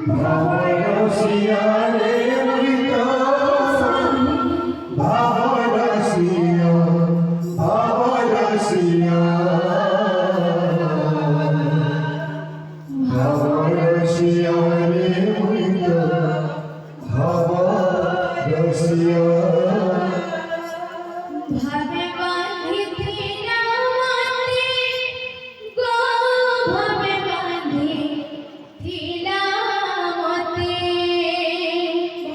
ভাবরসিয়া রে মৃত ভাবরসিয়া ভাবরসিয়া ভাবরসিয়া রে মৃত ভাবরসিয়া ভাবে বাঁধিছিলা মতে গো ভাবে বাঁধিছিলা মতে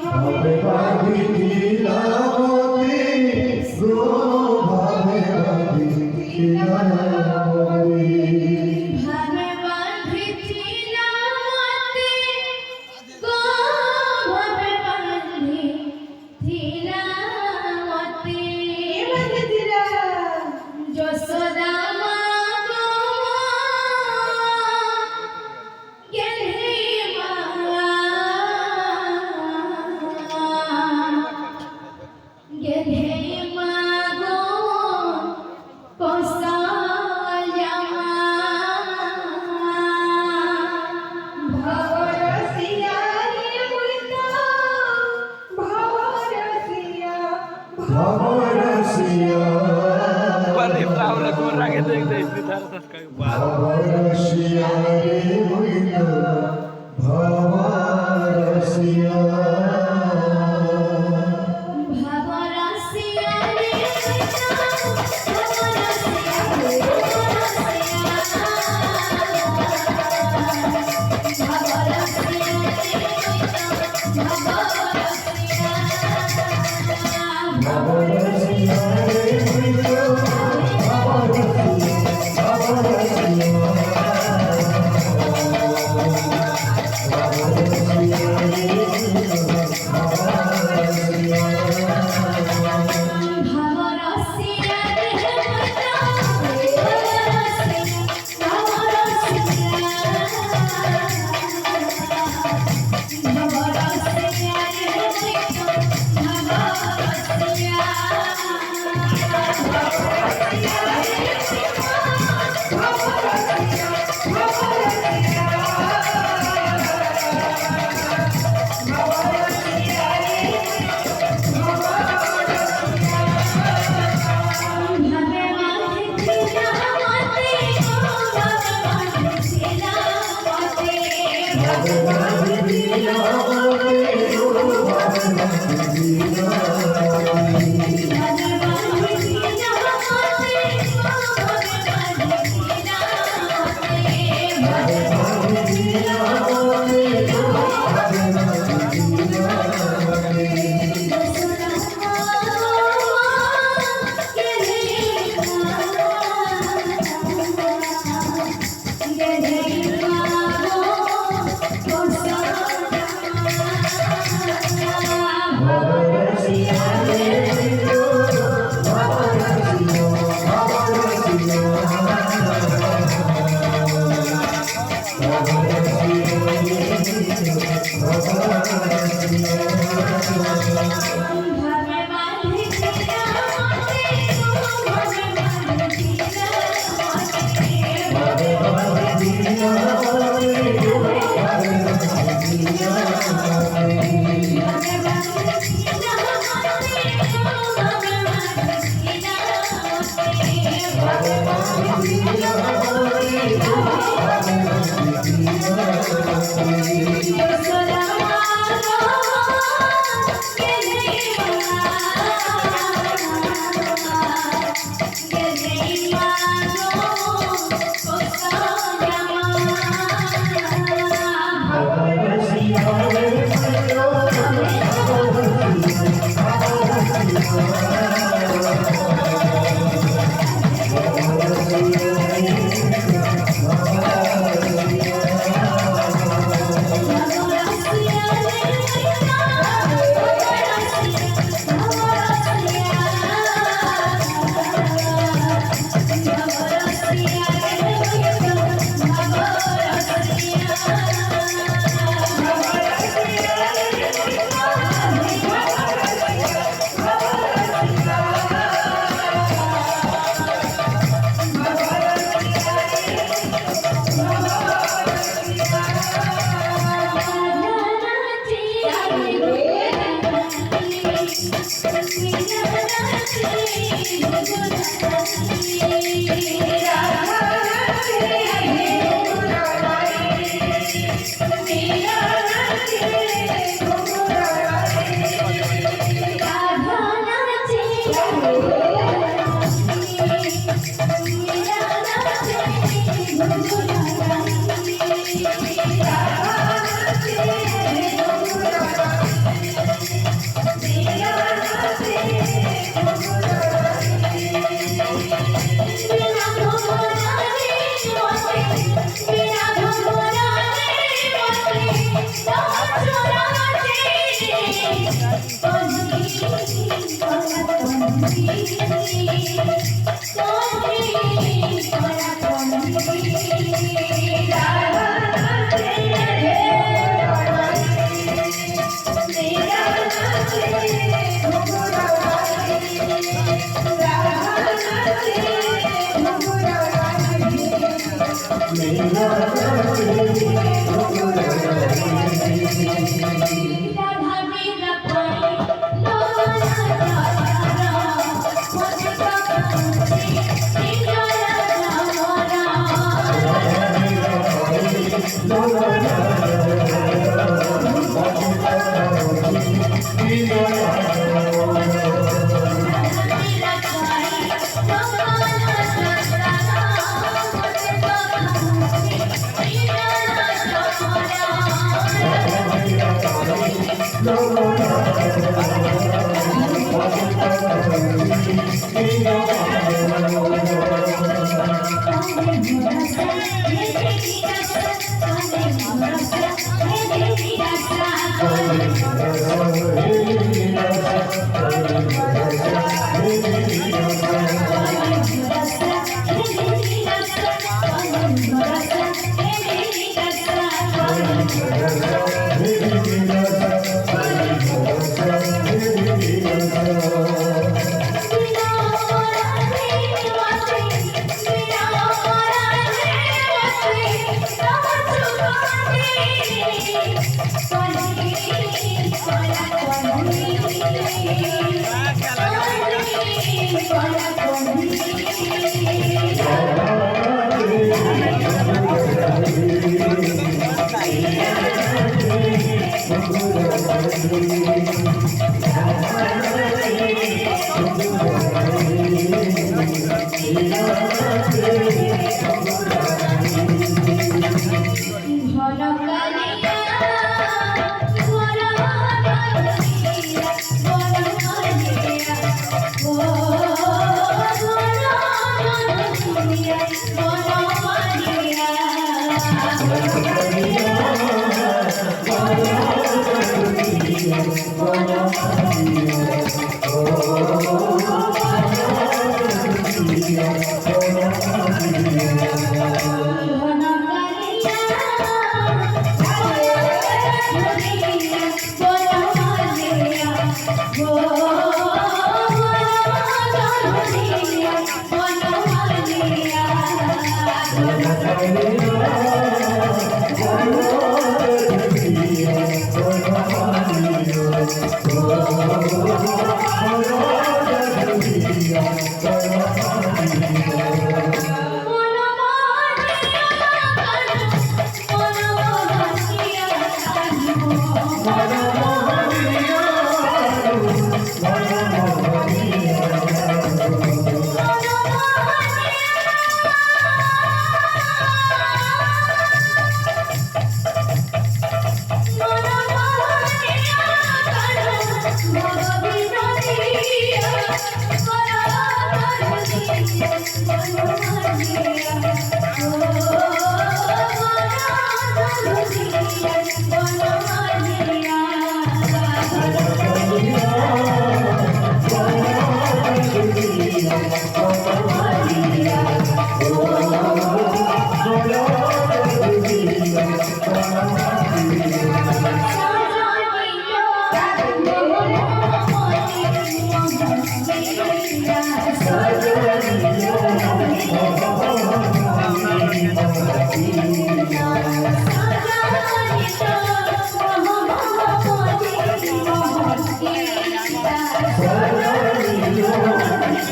ভাবে বাঁধিছিলা মতে গো ভাবে বাঁধিছিলা মতে ভাবে বাঁধিছিলা মতে গো ভাবে বাঁধিছিলা মতে যশোদা মা গো গেলে মা গেলে মা গো কৌশল্যা ভবরসিয়া রে মৃত ভবরসিয়া ভাবরসিয়া Paula corra que te disfrutar estas cagadas. ভাবরসিয়া রে মৃত ভাবরসিয়া ভবরসিয়া রে মৃত ভবরসিয়া ভবরসিয়া ভাবরসিয়া রে মৃত ভাবরসিয়া ভাবরসিয়া ভাবরসিয়া রে মৃত ভাবরসিয়া ভবরসিয়া রে মৃত ভবরসিয়া রে ভাবে বাঁধিছিলা মতে ভাবে বাঁধিছিলা মতে ভাবে বাঁধিছিলা মতে গো ভাবে বাঁধিছিলা ভাবে বাঁধিছিলা মতে ভাবে বাঁধিছিলা মতে ভাবে বাঁধিছিলা মতে গো ভাবে বাঁধিছিলা ভাবরসিয়া রে মৃত ভাবরসিয়া ভাবরসিয়া ভাবরসিয়া রে মৃত ভাবরসিয়া ভাবে বাঁধিছিলা মতে ভাবে বাঁধিছিলা মতে ভাবে বাঁধিছিলা মতে গো ভাবে বাঁধিছিলা ভাবে বাঁধিছিলা মতে গো ভাবে বাঁধিছিলা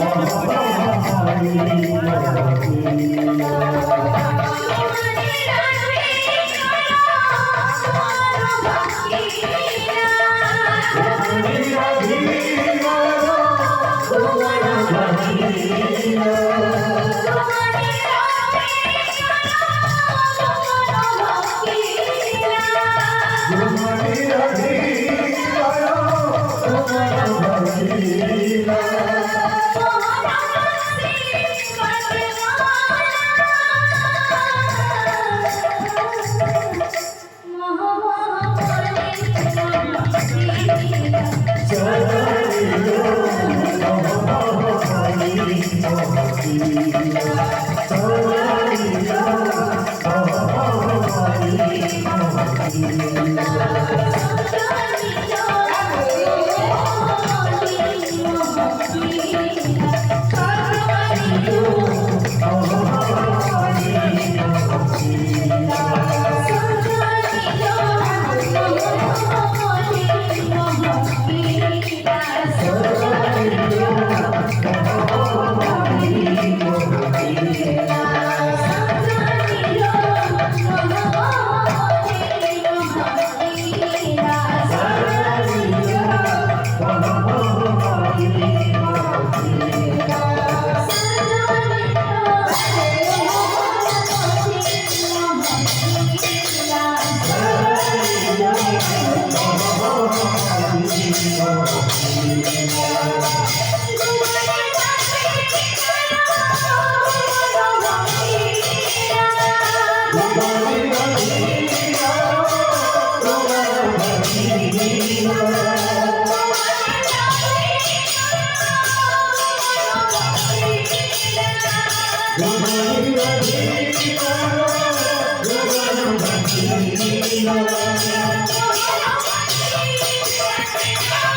Thank you. Thank you.